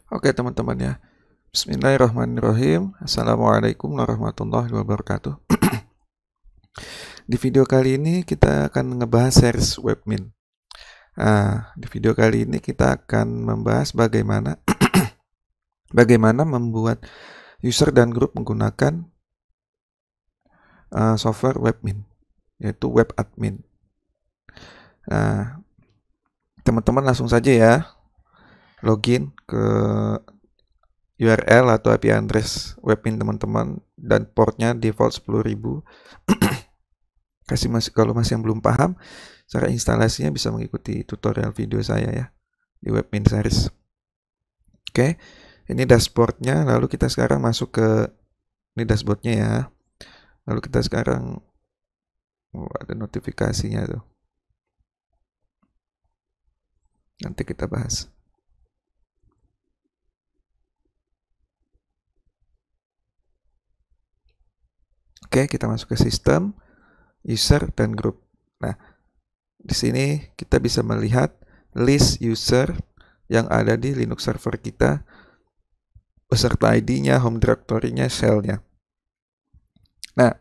Oke teman-teman ya. Bismillahirrahmanirrahim. Assalamualaikum warahmatullahi wabarakatuh. Di video kali ini kita akan ngebahas series Webmin. Di video kali ini kita akan membahas bagaimana membuat user dan grup menggunakan software Webmin, yaitu web admin. Teman-teman langsung saja ya login ke URL atau IP address Webmin teman-teman, dan portnya default 10.000. Kalau masih yang belum paham cara instalasinya, bisa mengikuti tutorial video saya ya di Webmin series. Oke, ini dashboardnya. Lalu kita sekarang masuk ke ini dashboardnya ya. Lalu kita sekarang ada notifikasinya tuh. Nanti kita bahas. Oke, kita masuk ke sistem, user, dan grup. Nah, di sini kita bisa melihat list user yang ada di Linux server kita beserta ID-nya, home directory-nya, shell-nya. Nah,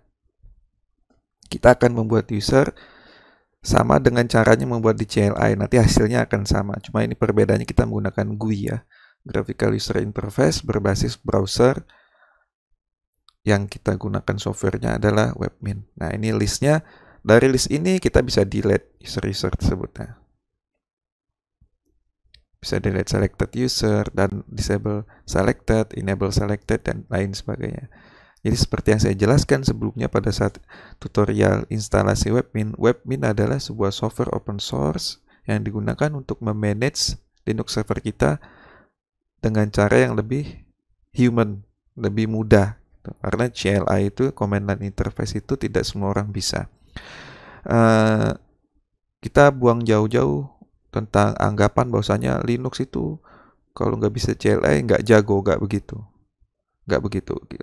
kita akan membuat user sama dengan caranya membuat di CLI. Nanti hasilnya akan sama. Cuma ini perbedaannya kita menggunakan GUI ya. Graphical User Interface berbasis browser. Yang kita gunakan softwarenya adalah Webmin. Nah, ini listnya. Dari list ini kita bisa delete user-user tersebut. Nah, bisa delete selected user dan disable selected, enable selected, dan lain sebagainya. Jadi seperti yang saya jelaskan sebelumnya pada saat tutorial instalasi Webmin, Webmin adalah sebuah software open source yang digunakan untuk memanage Linux server kita dengan cara yang lebih human, lebih mudah. Karena CLI itu, command line interface itu tidak semua orang bisa. Kita buang jauh-jauh tentang anggapan bahwasanya Linux itu kalau nggak bisa CLI nggak jago, nggak begitu.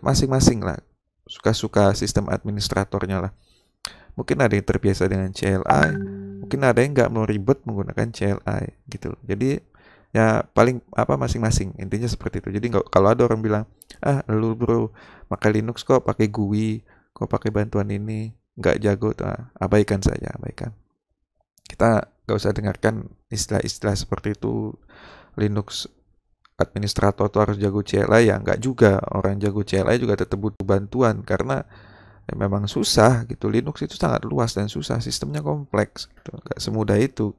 Masing-masing lah, suka-suka sistem administratornya lah. Mungkin ada yang terbiasa dengan CLI, mungkin ada yang nggak mau ribet menggunakan CLI gitu. Jadi ya paling masing-masing, intinya seperti itu. Jadi kalau ada orang bilang, lu bro pakai Linux kok pakai GUI, kok pakai bantuan ini, nggak jago tuh, abaikan saja, abaikan. Kita nggak usah dengarkan istilah-istilah seperti itu. Linux administrator tuh harus jago CLI, ya nggak juga. Orang jago CLI juga tetap butuh bantuan karena ya memang susah gitu. Linux itu sangat luas dan susah, sistemnya kompleks gitu. Nggak semudah itu.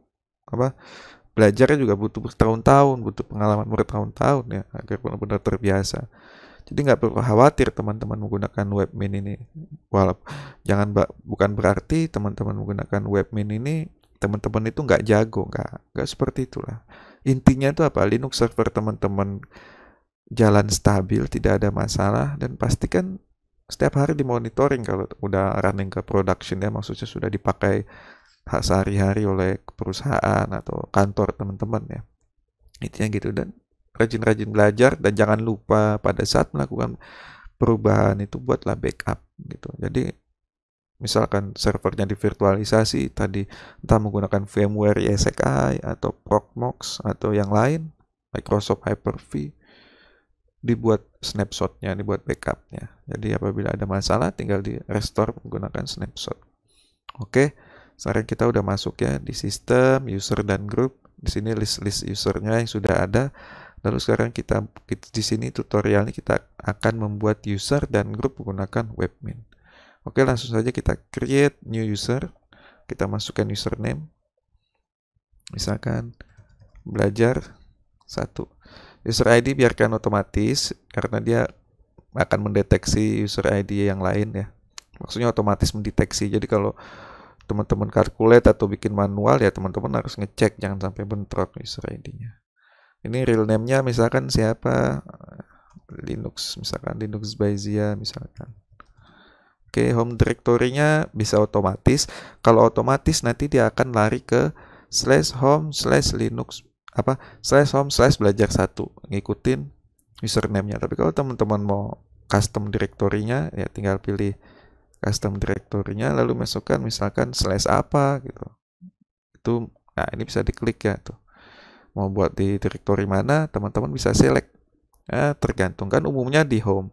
Belajarnya juga butuh bertahun-tahun, butuh pengalaman bertahun-tahun ya agar benar-benar terbiasa. Jadi nggak perlu khawatir teman-teman menggunakan Webmin ini. Bukan berarti teman-teman menggunakan Webmin ini teman-teman itu nggak jago, nggak seperti itulah. Intinya itu apa? Linux server teman-teman jalan stabil, tidak ada masalah, dan pastikan setiap hari dimonitoring kalau udah running ke production ya, maksudnya sudah dipakai sehari-hari oleh perusahaan atau kantor teman-teman ya. Intinya gitu, dan rajin-rajin belajar, dan jangan lupa pada saat melakukan perubahan itu buatlah backup gitu. Jadi misalkan servernya divirtualisasi tadi, entah menggunakan VMware ESXi atau Proxmox atau yang lain, Microsoft Hyper-V, dibuat snapshotnya, dibuat backupnya. Jadi apabila ada masalah tinggal di restore menggunakan snapshot. Oke. Sekarang kita udah masuk ya di sistem, user, dan grup. Di sini list usernya yang sudah ada. Lalu sekarang kita di sini tutorialnya kita akan membuat user dan grup menggunakan Webmin. Oke, langsung saja kita create new user. Kita masukkan username. Misalkan belajar 1. User ID biarkan otomatis karena dia akan mendeteksi user ID yang lain ya. Maksudnya otomatis mendeteksi. Jadi kalau teman-teman calculate atau bikin manual ya teman-teman harus ngecek, jangan sampai bentrok user ID-nya. Ini real name-nya misalkan siapa, Linux, misalkan Linux by Zia misalkan. Oke, home directory-nya bisa otomatis. Kalau otomatis nanti dia akan lari ke /home/linux /home/belajar1, ngikutin username-nya. Tapi kalau teman-teman mau custom directory-nya ya tinggal pilih custom directory-nya, lalu masukkan misalkan /apa gitu. Nah ini bisa diklik ya tuh. Mau buat di directory mana, teman-teman bisa select Tergantung kan, umumnya di home.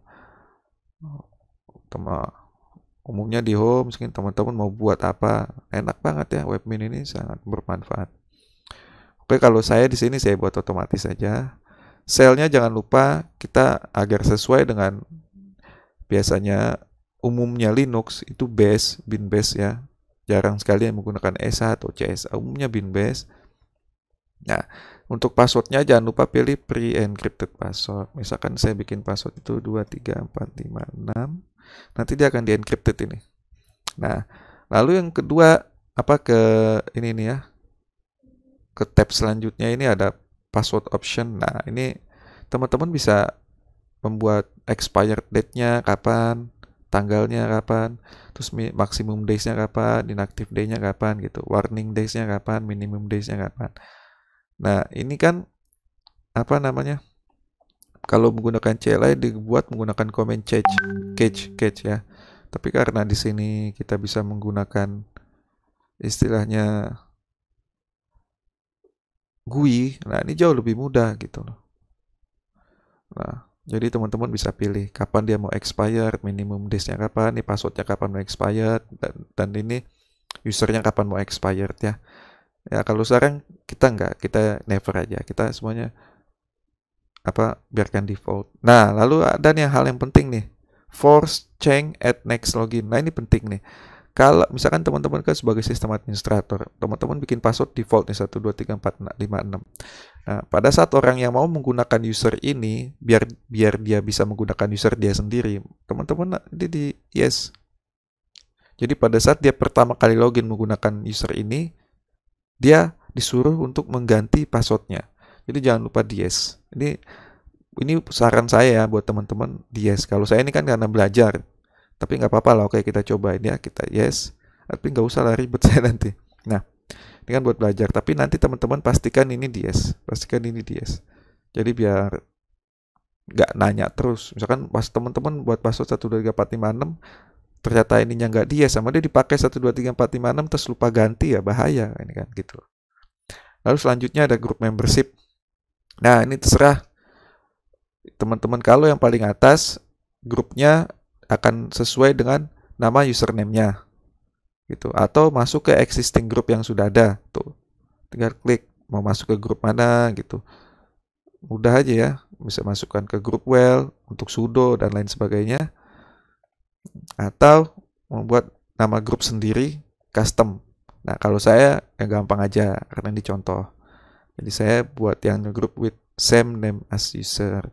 Umumnya di home, mungkin teman-teman mau buat apa, enak banget ya, webmin ini sangat bermanfaat. Oke, kalau saya di sini saya buat otomatis saja. Selnya jangan lupa kita agar sesuai dengan biasanya umumnya Linux itu base, bin base ya. Jarang sekali yang menggunakan ESA atau CSA, umumnya bin base. Nah, untuk passwordnya jangan lupa pilih pre-encrypted password. Misalkan saya bikin password itu 23456, nanti dia akan di-encrypted ini. Nah, lalu yang kedua, ke ini nih ya, ke tab selanjutnya ini ada password option. Nah, ini teman-teman bisa membuat expired date-nya kapan, tanggalnya kapan, terus maximum days-nya kapan, inactive day-nya kapan gitu, warning days-nya kapan, minimum days-nya kapan. Nah, ini kan kalau menggunakan CLI dibuat menggunakan command cache ya. Tapi karena di sini kita bisa menggunakan istilahnya GUI, nah ini jauh lebih mudah gitu loh. Nah, jadi teman-teman bisa pilih kapan dia mau expired, minimum days-nya kapan, nih passwordnya kapan mau expired, dan ini usernya kapan mau expired ya. Ya kalau sekarang kita never aja, kita semuanya biarkan default. Nah, lalu ada nih hal yang penting nih, force change at next login. Nah, ini penting nih. Kalau misalkan teman-teman kan sebagai sistem administrator, teman-teman bikin password default nih 1234566. Nah, pada saat orang yang mau menggunakan user ini, biar dia bisa menggunakan user dia sendiri, teman-teman di yes. Jadi pada saat dia pertama kali login menggunakan user ini, dia disuruh untuk mengganti passwordnya. Jadi jangan lupa di yes. Ini saran saya ya buat teman-teman di yes. Kalau saya ini kan karena belajar, tapi nggak apa-apa lah. Oke, kita cobain ya, kita yes. Tapi nggak usah lah ribet saya nanti. Nah, ini kan buat belajar. Tapi nanti teman-teman pastikan ini di yes. Pastikan ini di yes. Jadi biar nggak nanya terus. Misalkan pas teman-teman buat password 1234566, ternyata ininya nggak di yes, sama dia dipakai 1234566 terus lupa ganti, ya bahaya ini kan gitu. Lalu selanjutnya ada group membership. Nah, ini terserah teman-teman, kalau yang paling atas grupnya akan sesuai dengan nama username-nya gitu, atau masuk ke existing group yang sudah ada tuh, tinggal klik mau masuk ke grup mana gitu, mudah aja ya, bisa masukkan ke grup well untuk sudo dan lain sebagainya, atau membuat nama grup sendiri custom. Nah, kalau saya yang gampang aja karena ini contoh, jadi saya buat yang grup with same name as user.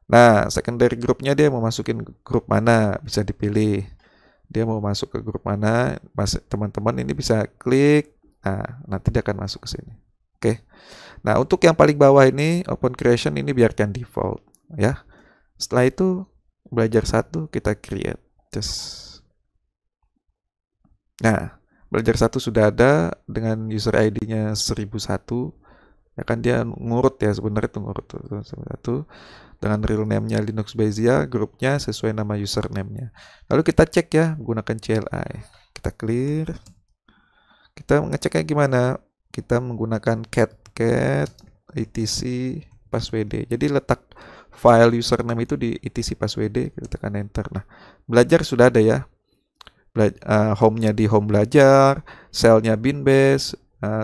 Nah, secondary grupnya dia mau masukin grup mana, bisa dipilih. Dia mau masuk ke grup mana, teman-teman ini bisa klik. Nah, nanti dia akan masuk ke sini. Oke. Nah, untuk yang paling bawah ini, open creation, ini biarkan default. Ya. Setelah itu, belajar satu, kita create. Nah, belajar satu sudah ada dengan user ID-nya 1001. Ya kan dia ngurut ya, sebenarnya itu ngurut tuh, 1 dengan real name-nya Linux Bezia, grupnya sesuai nama username-nya. Lalu kita cek ya menggunakan CLI. Kita clear. Kita ngeceknya gimana? Kita menggunakan cat etc passwd. Jadi letak file username itu di etc passwd, kita tekan enter. Nah, belajar sudah ada ya. Home-nya di home belajar, cell-nya binbase,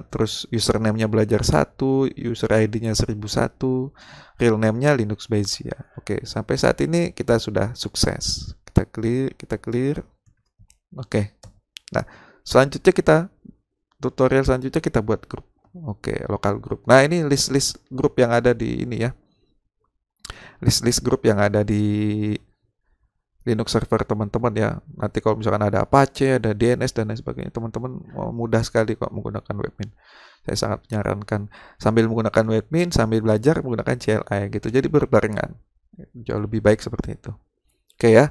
terus username-nya belajar 1, user ID-nya 1001, real name-nya Linux Bezia. Oke, sampai saat ini kita sudah sukses. Kita clear. Oke. Nah, tutorial selanjutnya kita buat grup. Oke, lokal grup. Nah, ini list grup yang ada di ini ya. List grup yang ada di Linux server teman-teman ya. Nanti kalau misalkan ada Apache, ada DNS dan lain sebagainya, teman-teman mudah sekali kok menggunakan webmin. Saya sangat menyarankan sambil menggunakan webmin, sambil belajar menggunakan CLI gitu. Jadi berbarengan. Jauh lebih baik seperti itu. Oke ya.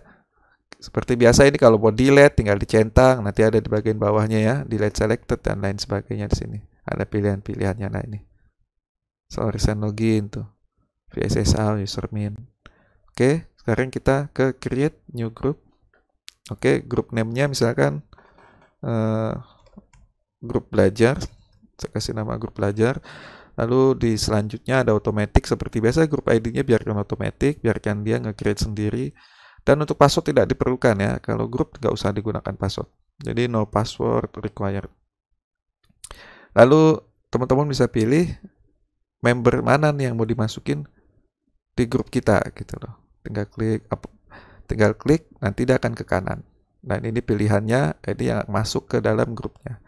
Seperti biasa ini kalau mau delete tinggal dicentang, nanti ada di bagian bawahnya ya, delete selected dan lain sebagainya di sini. Ada pilihan-pilihannya, nah ini. Soal recent login tuh. VSSL, usermin. Oke, sekarang kita ke create new group. Oke, group name-nya misalkan grup belajar. Saya kasih nama grup belajar. Lalu di selanjutnya ada automatic, seperti biasa grup ID-nya biarkan automatic, biarkan dia nge-create sendiri. Dan untuk password tidak diperlukan ya, kalau grup nggak usah digunakan password. Jadi no password required. Lalu teman-teman bisa pilih member mana nih yang mau dimasukin di grup kita gitu loh. Tinggal klik, nanti dia akan ke kanan. Dan ini pilihannya, ini yang masuk ke dalam grupnya.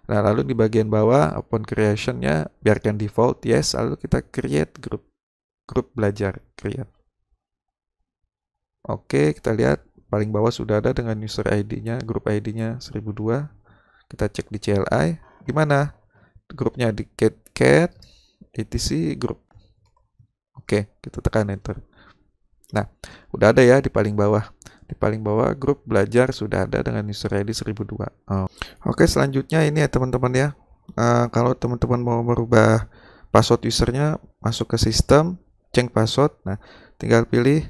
Nah, lalu di bagian bawah open creation-nya biarkan default yes, lalu kita create grup belajar, create. Oke, kita lihat paling bawah sudah ada dengan user ID-nya, grup ID-nya 1002. Kita cek di CLI, gimana? Grupnya di cat etc grup. Oke, kita tekan enter. Nah, udah ada ya di paling bawah. Di paling bawah grup belajar sudah ada dengan user ID 1002. Oke, selanjutnya ini ya teman-teman ya. Kalau teman-teman mau merubah password usernya, masuk ke sistem, change password. Nah, tinggal pilih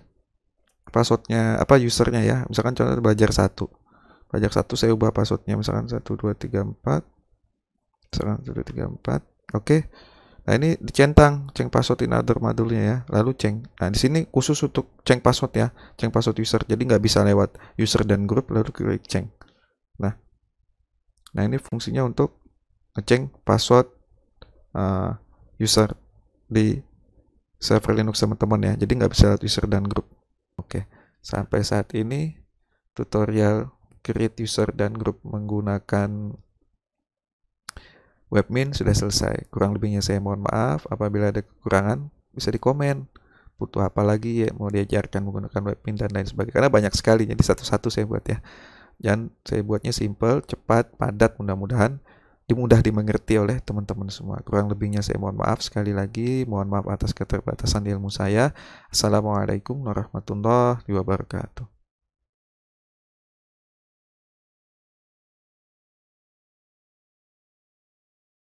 passwordnya apa usernya ya. Misalkan contohnya belajar 1. Belajar 1 saya ubah passwordnya misalkan 1234. Misalkan 1234. Oke. Nah, ini dicentang change password in other module-nya ya. Lalu change. Nah, di sini khusus untuk change password ya, change password user. Jadi nggak bisa lewat user dan grup lalu klik change. Nah, ini fungsinya untuk ngeceng password user di server Linux teman-teman ya. Jadi nggak bisa lewat user dan grup. Oke, sampai saat ini tutorial create user dan grup menggunakan webmin sudah selesai. Kurang lebihnya saya mohon maaf. Apabila ada kekurangan bisa di komen. Butuh apa lagi ya mau diajarkan menggunakan webmin dan lain sebagainya. Karena banyak sekali, jadi satu-satu saya buat ya. Dan saya buatnya simple, cepat, padat, mudah-mudahan mudah dimengerti oleh teman-teman semua. Kurang lebihnya saya mohon maaf sekali lagi. Mohon maaf atas keterbatasan ilmu saya. Assalamualaikum warahmatullahi wabarakatuh.